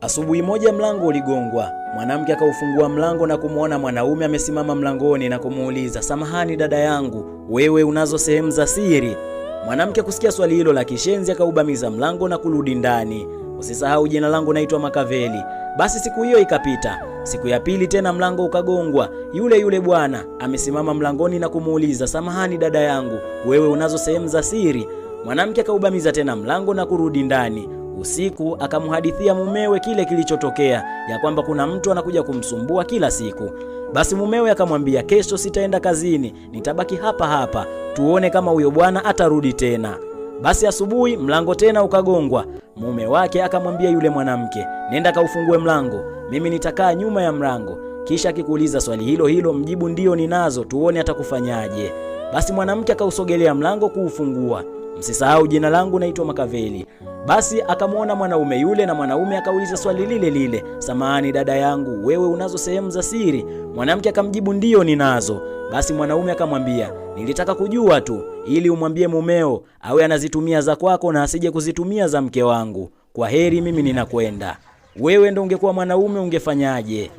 Asubuhi moja mlango uligongwa. Mwanamke akaufungua mlango na kumuona mwanaume amesimama mlangoni na kumuuliza, "Samahani dada yangu, wewe unazo sehemu za siri?" Mwanamke kusikia swali hilo la kishenzi akaubamiza mlango na kurudi ndani. "Usisahau jina langu naitwa Makaveli." Basi siku hiyo ikapita. Siku ya pili tena mlango ukagongwa. Yule bwana amesimama mlangoni na kumuuliza, "Samahani dada yangu, wewe unazo sehemu za siri?" Mwanamke akaubamiza tena mlango na kurudi ndani. Usiku akamhadithia mumewe kile kilichotokea, ya kwamba kuna mtu anakuja kumsumbua kila siku. Basi mumewe akamwambia, "Kesho sitaenda kazini, nitabaki hapa hapa, tuone kama huyo bwana atarudi tena." Basi asubuhi mlango tena ukagongwa. Mume wake akamwambia yule mwanamke, "Nenda kaufungue mlango, mimi nitakaa nyuma ya mlango, kisha akikuuliza swali hilo hilo mjibu ndio ninazo, tuone atakufanyaje." Basi mwanamke akausogelea mlango kuufungua. "Msisahau jina langu naitwa Makaveli." Basi akamuona mwanaume yule na mwanaume akauliza swali lile lile, "Samahani dada yangu, wewe unazo sehemu za siri?" Mwanamke akamjibu, "Ndio ninazo." Basi mwanaume akamwambia, "Nilitaka kujua tu ili umwambie mumeo awe anazitumia za kwako na asije kuzitumia za mke wangu. Kwa heri, mimi ninakwenda." Wewe ndo ungekuwa mwanaume ungefanyaje?